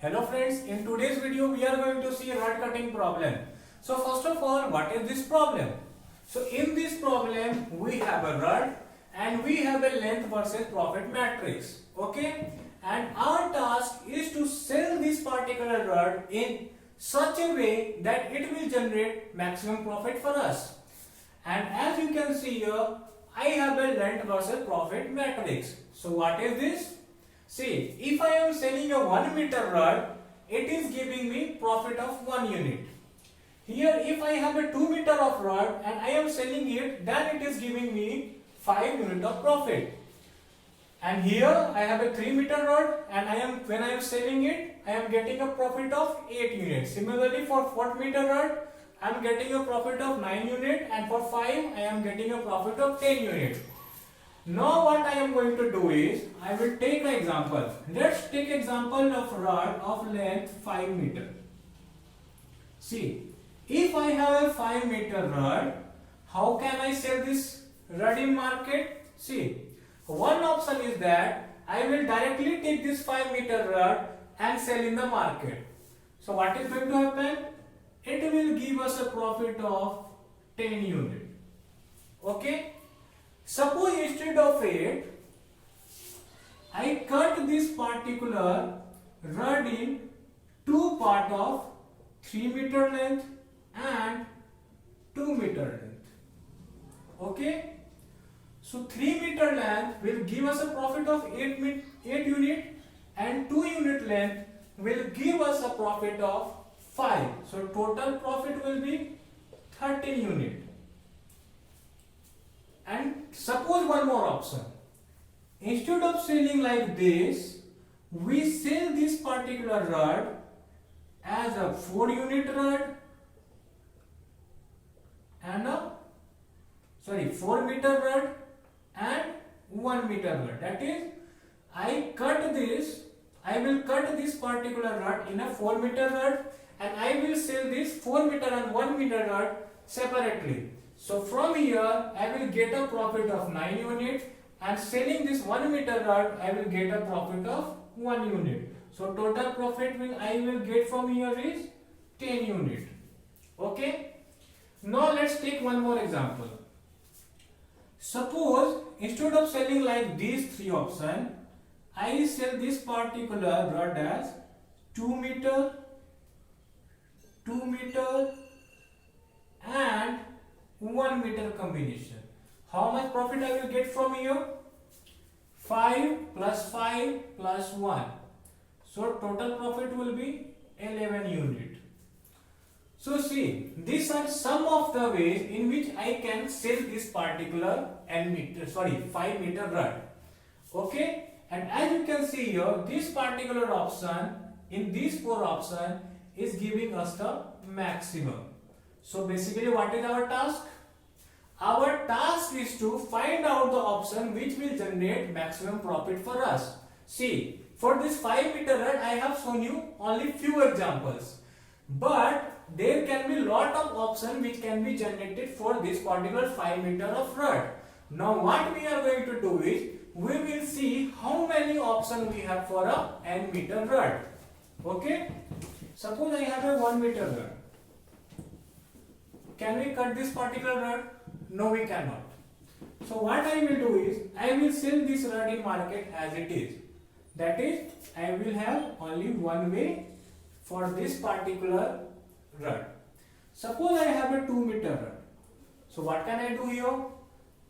Hello friends, in today's video we are going to see a rod cutting problem. So first of all, what is this problem? So in this problem we have a rod and we have a length versus profit matrix. Okay, and our task is to sell this particular rod in such a way that it will generate maximum profit for us. And as you can see here, I have a length versus profit matrix. So what is this? See, if I am selling a 1 meter rod, it is giving me profit of 1 unit. Here, if I have a 2 meter of rod and I am selling it, then it is giving me 5 unit of profit. And here I have a 3 meter rod and when I am selling it, I am getting a profit of 8 units. Similarly, for 4 meter rod, I am getting a profit of 9 unit, and for 5 I am getting a profit of 10 unit. Now what I am going to do is, I will take an example. Let's take example of rod of length 5 meter. See, if I have a 5 meter rod, how can I sell this rod in market? See, one option is that I will directly take this 5 meter rod and sell in the market. So what is going to happen? It will give us a profit of 10 unit. Okay? Suppose instead of it, I cut this particular rod in two part of 3 meter length and 2 meter length. Okay? So 3 meter length will give us a profit of 8 unit and 2 unit length will give us a profit of 5. So total profit will be 13 unit. And suppose one more option. Instead of selling like this, we sell this particular rod as a 4 unit rod and 4 meter rod and 1 meter rod. That is, I will cut this particular rod in a 4 meter rod and I will sell this 4 meter and 1 meter rod separately. So from here I will get a profit of 9 unit, and selling this 1 meter rod I will get a profit of 1 unit. So total profit I will get from here is 10 unit. Okay. Now let's take one more example. Suppose instead of selling like these three options, I sell this particular rod as 2 meter, 2 meter and 1 meter combination. How much profit I will get from here? 5 plus 5 plus 1. So total profit will be 11 unit. So see, these are some of the ways in which I can sell this particular 5 meter rod. Okay, and as you can see here, this particular option in these 4 options is giving us the maximum. So basically, what is our task? Our task is to find out the option which will generate maximum profit for us. See, for this 5 meter rod, I have shown you only few examples, but there can be lot of options which can be generated for this particular 5 meter of rod. Now what we are going to do is, we will see how many options we have for a n meter rod. Okay, suppose I have a 1 meter rod. Can we cut this particular rod? No, we cannot. So what I will do is, I will sell this rod in market as it is. That is, I will have only one way for this particular rod. Suppose I have a 2 meter rod. So what can I do here?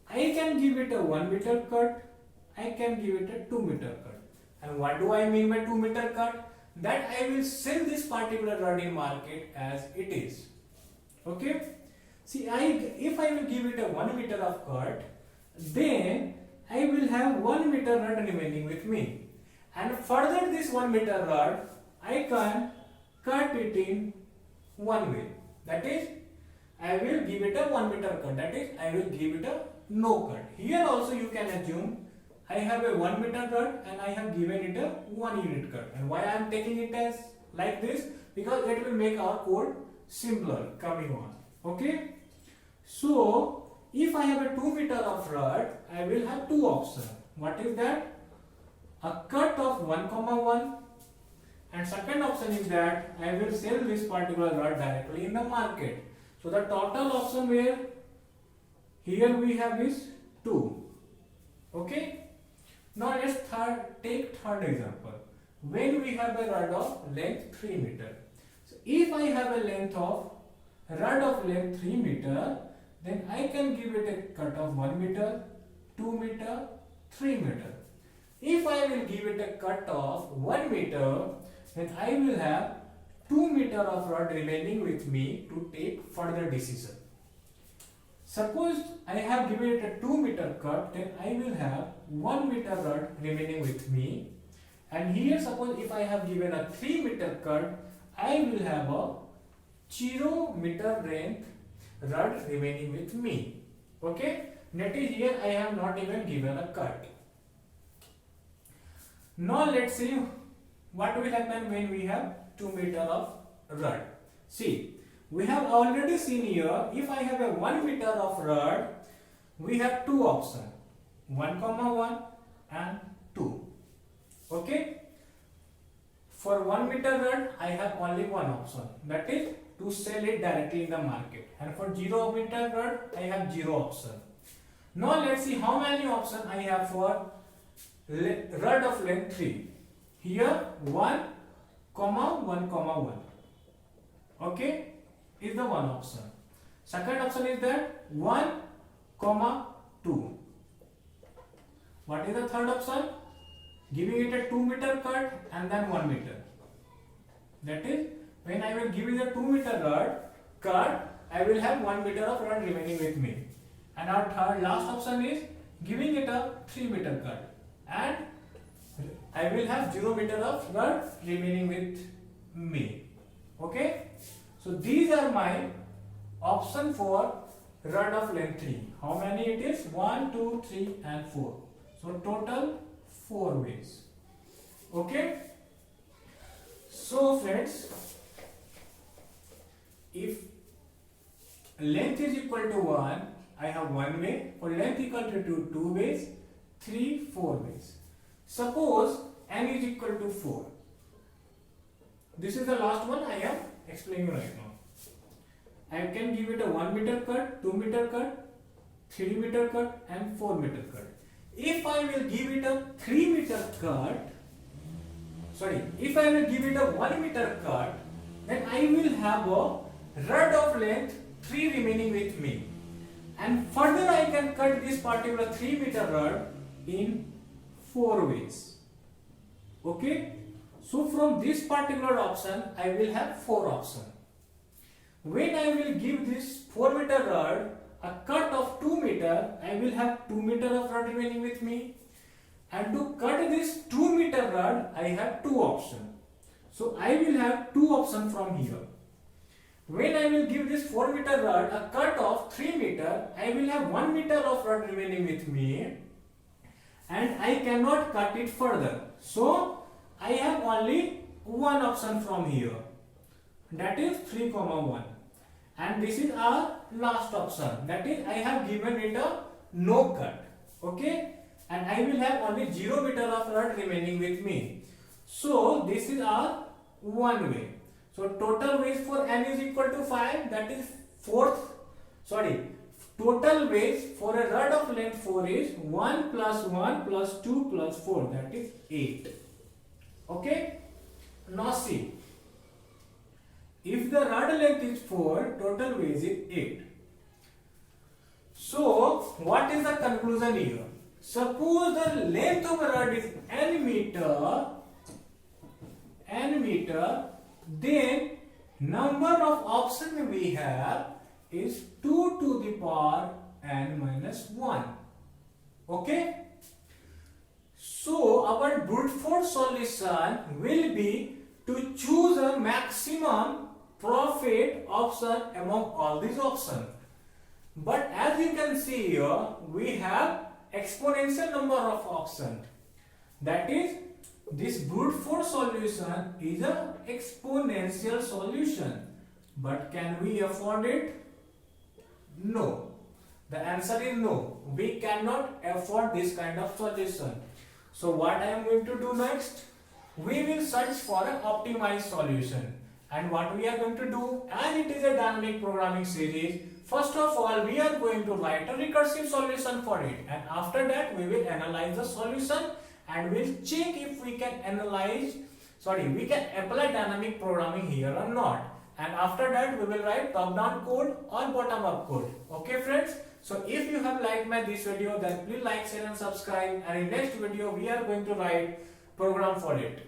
I can give it a 1 meter cut. I can give it a 2 meter cut. And what do I mean by 2 meter cut? That I will sell this particular rod in market as it is. Okay. See, if I will give it a 1 meter of cut, then I will have 1 meter rod remaining with me. And further this 1 meter rod, I can cut it in one way. That is, I will give it a 1 meter cut. That is, I will give it a no cut. Here also you can assume I have a 1 meter rod and I have given it a 1 unit cut. And why I am taking it as like this? Because it will make our code simpler coming on. Okay. So if I have a 2 meter of rod, I will have two options. What is that? A cut of 1, 1 and second option is that I will sell this particular rod directly in the market. So the total option where here we have is 2. Okay. Now let's take third example. When we have a rod of length 3 meter. So if I have a rod of length 3 meter, then I can give it a cut of 1 meter, 2 meter, 3 meter. If I will give it a cut of 1 meter, then I will have 2 meter of rod remaining with me to take further decision. Suppose I have given it a 2 meter cut, then I will have 1 meter rod remaining with me. And here suppose if I have given a 3 meter cut, I will have a 0 meter length rod remaining with me. Okay? That is, here I have not even given a cut. Now let's see what will happen when we have 2 meter of rod. See, we have already seen here, if I have a 1 meter of rod, we have two options, 1,1 and 2. Okay? For 1 meter rod, I have only one option, that is to sell it directly in the market. And for 0 meter rod, I have 0 option. Now let's see how many options I have for rod of length 3. Here 1, 1,1. Okay, is the one option. Second option is that 1, 2. What is the third option? Giving it a 2 meter cut and then 1 meter. That is, when I will give it a 2 meter rod cut, I will have 1 meter of rod remaining with me. And our last option is giving it a 3 meter cut, and I will have 0 meter of rod remaining with me. Okay? So these are my option for rod of length 3. How many it is? 1, 2, 3 and 4. So total 4 ways. Okay? So friends, if length is equal to 1, I have 1 way. For length equal to 2 ways, 3, 4 ways. Suppose n is equal to 4. This is the last one I am explaining right now. I can give it a 1 meter cut, 2 meter cut, 3 meter cut and 4 meter cut. If I will give it a 3 meter cut, if I will give it a 1 meter cut, then I will have a rod of length 3 remaining with me. And further I can cut this particular 3 meter rod in 4 ways. Okay? So from this particular option, I will have 4 options. When I will give this 4 meter rod a cut of 2 meter, I will have 2 meter of rod remaining with me. And to cut this 2 meter rod, I have 2 options. So I will have 2 options from here. When I will give this 4 meter rod a cut of 3 meter, I will have 1 meter of rod remaining with me. And I cannot cut it further. So I have only one option from here. That is 3,1. And this is our last option. That is, I have given it a no cut. Okay? And I will have only 0 meter of rod remaining with me. So this is our one way. So total ways for n is equal to 5. That is total ways for a rod of length 4 is 1 plus 1 plus 2 plus 4. That is 8. Okay? Now see. If the rod length is 4, total ways is 8. So, what is the conclusion here? Suppose the length of a rod is n meter, then number of options we have is 2 to the power n minus 1. Okay? So, our brute force solution will be to choose a maximum profit option among all these options. But as you can see here, we have exponential number of options. That is, this brute force solution is an exponential solution. But can we afford it? No. The answer is no. We cannot afford this kind of solution. So what I am going to do next? we will search for an optimized solution. And what we are going to do, and it is a dynamic programming series, first of all we are going to write a recursive solution for it, and after that we will analyze the solution and we'll check if we can we can apply dynamic programming here or not. And after that we will write top down code or bottom up code. Okay friends, so if you have liked this video, then please like, share and subscribe, and in next video we are going to write program for it.